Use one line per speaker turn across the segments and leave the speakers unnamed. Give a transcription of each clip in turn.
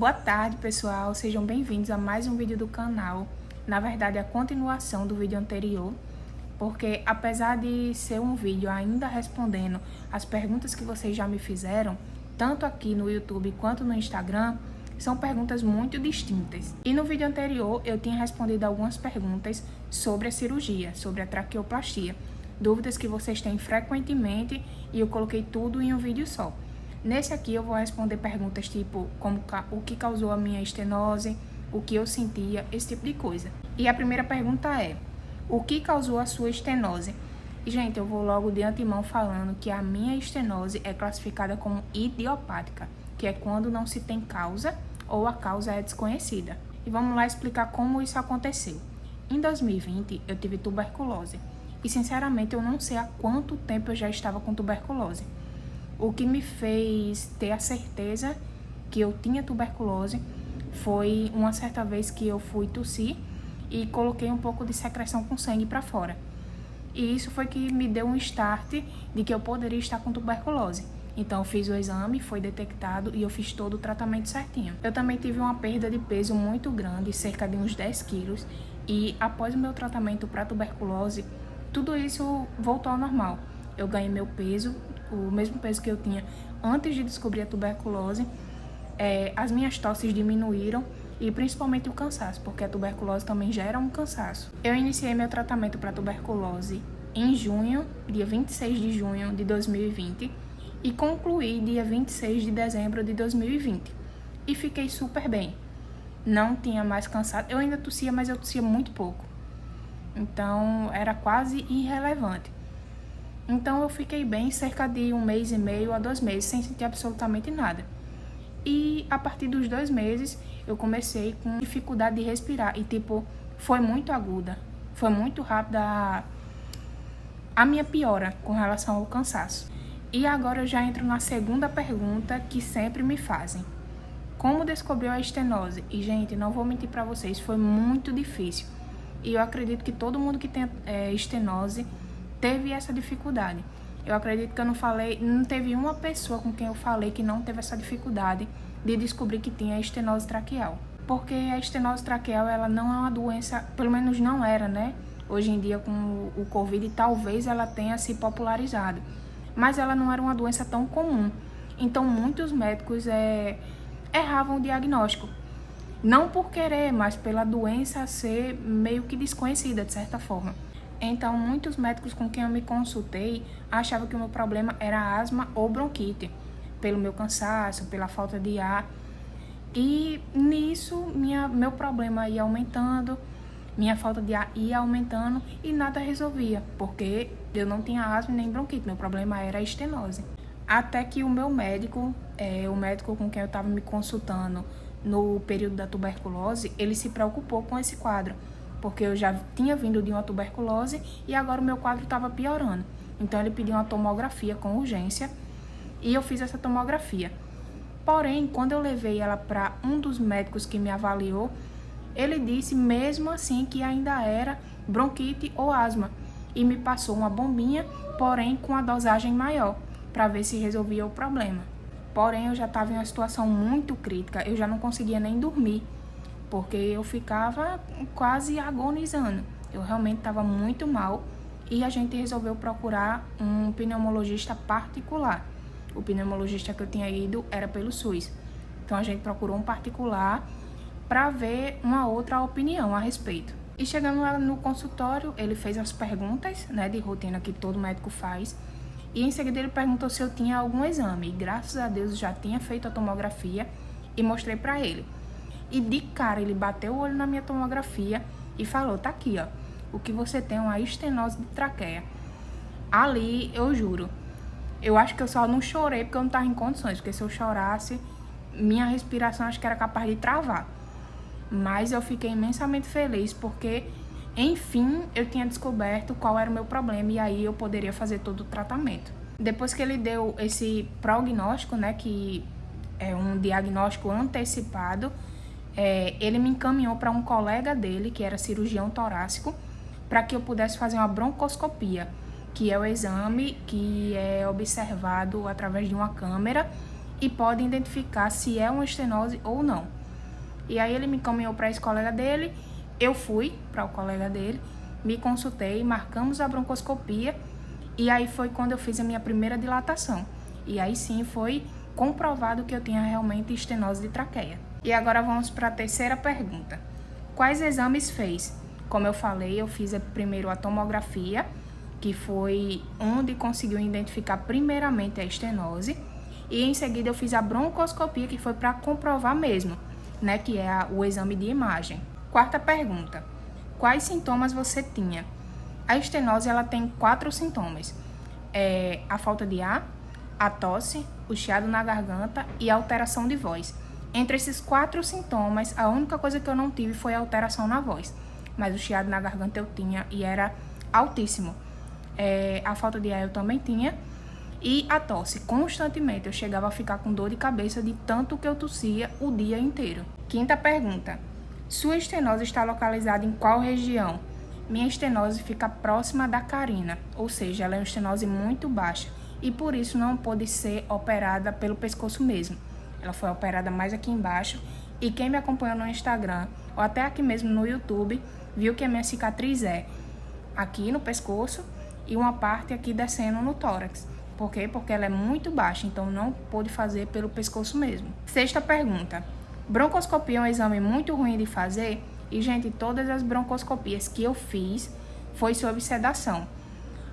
Boa tarde, pessoal, sejam bem-vindos a mais um vídeo do canal. Na verdade, a continuação do vídeo anterior, porque apesar de ser um vídeo ainda respondendo as perguntas que vocês já me fizeram, tanto aqui no YouTube quanto no Instagram, são perguntas muito distintas. E no vídeo anterior eu tinha respondido algumas perguntas sobre a cirurgia, sobre a traqueoplastia, dúvidas que vocês têm frequentemente e eu coloquei tudo em um vídeo só. Nesse aqui eu vou responder perguntas tipo como o que causou a minha estenose, o que eu sentia, esse tipo de coisa. E a primeira pergunta é: o que causou a sua estenose? E, gente, eu vou logo de antemão falando que a minha estenose é classificada como idiopática, que é quando não se tem causa ou a causa é desconhecida. E vamos lá explicar como isso aconteceu. Em 2020 eu tive tuberculose e sinceramente eu não sei há quanto tempo eu já estava com tuberculose. O que me fez ter a certeza que eu tinha tuberculose foi uma certa vez que eu fui tossir e coloquei um pouco de secreção com sangue para fora. E isso foi que me deu um start de que eu poderia estar com tuberculose. Então eu fiz o exame, foi detectado e eu fiz todo o tratamento certinho. Eu também tive uma perda de peso muito grande, cerca de uns 10 quilos. E após o meu tratamento para tuberculose, tudo isso voltou ao normal. Eu ganhei meu peso, o mesmo peso que eu tinha antes de descobrir a tuberculose. As minhas tosses diminuíram e principalmente o cansaço, porque a tuberculose também gera um cansaço. Eu iniciei meu tratamento para tuberculose em junho, dia 26 de junho de 2020 e concluí dia 26 de dezembro de 2020 e fiquei super bem. Não tinha mais cansado, eu ainda tossia, mas eu tossia muito pouco, então era quase irrelevante. Então eu fiquei bem cerca de 1 mês e meio a 2 meses, sem sentir absolutamente nada. E a partir dos 2 meses, eu comecei com dificuldade de respirar. E foi muito aguda, foi muito rápida a minha piora com relação ao cansaço. E agora eu já entro na segunda pergunta que sempre me fazem. Como descobriu a estenose? E, gente, não vou mentir pra vocês, foi muito difícil. E eu acredito que todo mundo que tem estenose teve essa dificuldade. Eu acredito que não teve uma pessoa com quem eu falei que não teve essa dificuldade de descobrir que tinha estenose traqueal. Porque a estenose traqueal, ela não é uma doença, pelo menos não era, né? Hoje em dia, com o Covid, talvez ela tenha se popularizado. Mas ela não era uma doença tão comum. Então, muitos médicos erravam o diagnóstico. Não por querer, mas pela doença ser meio que desconhecida, de certa forma. Então, muitos médicos com quem eu me consultei achavam que o meu problema era asma ou bronquite, pelo meu cansaço, pela falta de ar. E nisso, meu problema ia aumentando, minha falta de ar ia aumentando e nada resolvia, porque eu não tinha asma nem bronquite, meu problema era a estenose. Até que o meu médico, o médico com quem eu estava me consultando no período da tuberculose, ele se preocupou com esse quadro, porque eu já tinha vindo de uma tuberculose e agora o meu quadro estava piorando. Então ele pediu uma tomografia com urgência e eu fiz essa tomografia. Porém, quando eu levei ela para um dos médicos que me avaliou, ele disse mesmo assim que ainda era bronquite ou asma e me passou uma bombinha, porém com a dosagem maior, para ver se resolvia o problema. Porém, eu já estava em uma situação muito crítica, eu já não conseguia nem dormir, porque eu ficava quase agonizando. Eu realmente estava muito mal e a gente resolveu procurar um pneumologista particular. O pneumologista que eu tinha ido era pelo SUS. Então a gente procurou um particular para ver uma outra opinião a respeito. E chegando lá no consultório, ele fez as perguntas, né, de rotina que todo médico faz. E em seguida ele perguntou se eu tinha algum exame. E graças a Deus eu já tinha feito a tomografia e mostrei para ele. E de cara ele bateu o olho na minha tomografia e falou: tá aqui, ó, o que você tem é uma estenose de traqueia. Ali, eu juro, eu acho que eu só não chorei porque eu não estava em condições, porque se eu chorasse, minha respiração acho que era capaz de travar. Mas eu fiquei imensamente feliz porque, enfim, eu tinha descoberto qual era o meu problema e aí eu poderia fazer todo o tratamento. Depois que ele deu esse prognóstico, né, que é um diagnóstico antecipado, ele me encaminhou para um colega dele, que era cirurgião torácico, para que eu pudesse fazer uma broncoscopia, que é o exame que é observado através de uma câmera e pode identificar se é uma estenose ou não. E aí ele me encaminhou para esse colega dele, eu fui para o colega dele, me consultei, marcamos a broncoscopia e aí foi quando eu fiz a minha primeira dilatação. E aí sim foi comprovado que eu tinha realmente estenose de traqueia. E agora vamos para a terceira pergunta. Quais exames fez? Como eu falei, eu fiz primeiro a tomografia, que foi onde conseguiu identificar primeiramente a estenose, e em seguida eu fiz a broncoscopia, que foi para comprovar mesmo, né, que é o exame de imagem. Quarta pergunta. Quais sintomas você tinha? A estenose ela tem 4 sintomas. A falta de ar, a tosse, o chiado na garganta e a alteração de voz. Entre esses 4 sintomas, a única coisa que eu não tive foi a alteração na voz. Mas o chiado na garganta eu tinha e era altíssimo. A falta de ar eu também tinha. E a tosse, constantemente. Eu chegava a ficar com dor de cabeça de tanto que eu tossia o dia inteiro. Quinta pergunta. Sua estenose está localizada em qual região? Minha estenose fica próxima da carina, ou seja, ela é uma estenose muito baixa. E por isso não pôde ser operada pelo pescoço mesmo. Ela foi operada mais aqui embaixo. E quem me acompanhou no Instagram, ou até aqui mesmo no YouTube, viu que a minha cicatriz é aqui no pescoço e uma parte aqui descendo no tórax. Por quê? Porque ela é muito baixa, então não pôde fazer pelo pescoço mesmo. Sexta pergunta. Broncoscopia é um exame muito ruim de fazer? E, gente, todas as broncoscopias que eu fiz foi sob sedação.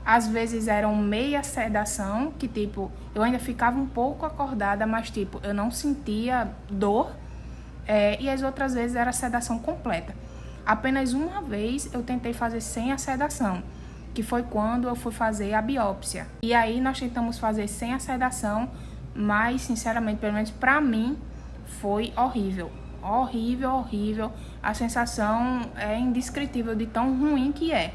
Às vezes eram meia sedação, que tipo, eu ainda ficava um pouco acordada, mas tipo, eu não sentia dor. E as outras vezes era sedação completa. Apenas uma vez eu tentei fazer sem a sedação, que foi quando eu fui fazer a biópsia. E aí nós tentamos fazer sem a sedação, mas sinceramente, pelo menos pra mim, foi horrível. Horrível, horrível. A sensação é indescritível de tão ruim que é.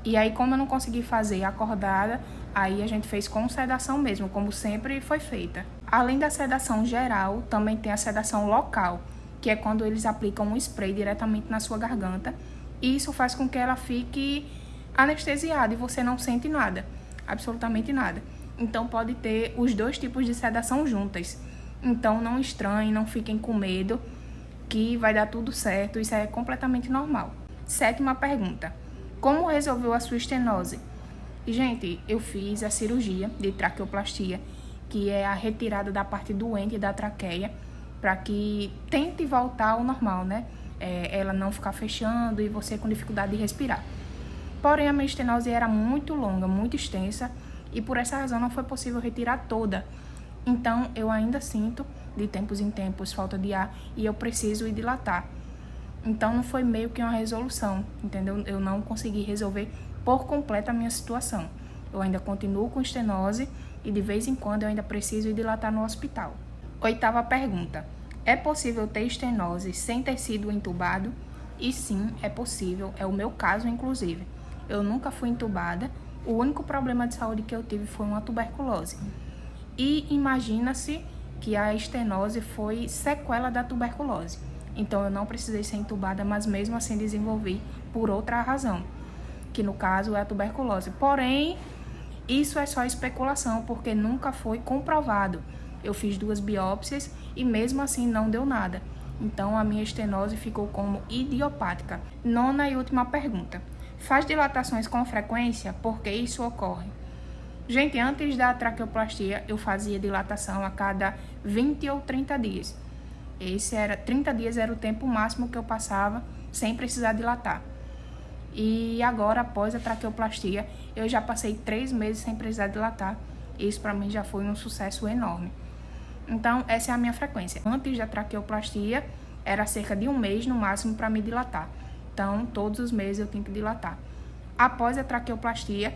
E aí, como eu não consegui fazer acordada, aí a gente fez com sedação mesmo, como sempre foi feita. Além da sedação geral, também tem a sedação local, que é quando eles aplicam um spray diretamente na sua garganta. E isso faz com que ela fique anestesiada e você não sente nada, absolutamente nada. Então pode ter os 2 tipos de sedação juntas. Então não estranhem, não fiquem com medo, que vai dar tudo certo, isso é completamente normal. Sétima pergunta. Como resolveu a sua estenose? Gente, eu fiz a cirurgia de traqueoplastia, que é a retirada da parte doente da traqueia, para que tente voltar ao normal, né? Ela não ficar fechando e você com dificuldade de respirar. Porém, a minha estenose era muito longa, muito extensa, e por essa razão não foi possível retirar toda. Então, eu ainda sinto, de tempos em tempos, falta de ar, e eu preciso ir dilatar. Então, não foi meio que uma resolução, entendeu? Eu não consegui resolver por completo a minha situação. Eu ainda continuo com estenose e de vez em quando eu ainda preciso ir dilatar no hospital. Oitava pergunta. É possível ter estenose sem ter sido entubado? E sim, é possível. É o meu caso, inclusive. Eu nunca fui entubada. O único problema de saúde que eu tive foi uma tuberculose. E imagina-se que a estenose foi sequela da tuberculose. Então, eu não precisei ser entubada, mas mesmo assim desenvolvi por outra razão, que no caso é a tuberculose. Porém, isso é só especulação, porque nunca foi comprovado. Eu fiz 2 biópsias e mesmo assim não deu nada. Então, a minha estenose ficou como idiopática. Nona e última pergunta. Faz dilatações com frequência? Por que isso ocorre? Gente, antes da traqueoplastia, eu fazia dilatação a cada 20 ou 30 dias. 30 dias era o tempo máximo que eu passava sem precisar dilatar. E agora, após a traqueoplastia, eu já passei 3 meses sem precisar dilatar. Isso para mim já foi um sucesso enorme. Então, essa é a minha frequência. Antes da traqueoplastia, era cerca de 1 mês no máximo para me dilatar. Então, todos os meses eu tenho que dilatar. Após a traqueoplastia,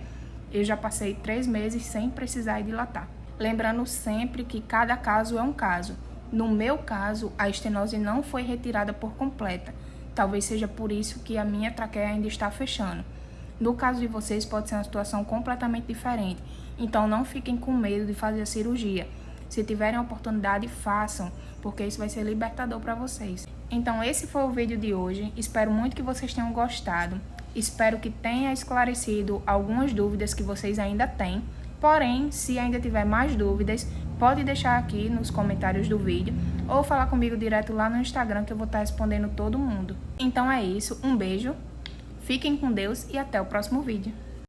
eu já passei 3 meses sem precisar dilatar. Lembrando sempre que cada caso é um caso. No meu caso, a estenose não foi retirada por completa. Talvez seja por isso que a minha traqueia ainda está fechando. No caso de vocês, pode ser uma situação completamente diferente. Então, não fiquem com medo de fazer a cirurgia. Se tiverem a oportunidade, façam, porque isso vai ser libertador para vocês. Então, esse foi o vídeo de hoje. Espero muito que vocês tenham gostado. Espero que tenha esclarecido algumas dúvidas que vocês ainda têm. Porém, se ainda tiver mais dúvidas, pode deixar aqui nos comentários do vídeo ou falar comigo direto lá no Instagram que eu vou estar respondendo todo mundo. Então é isso, um beijo, fiquem com Deus e até o próximo vídeo.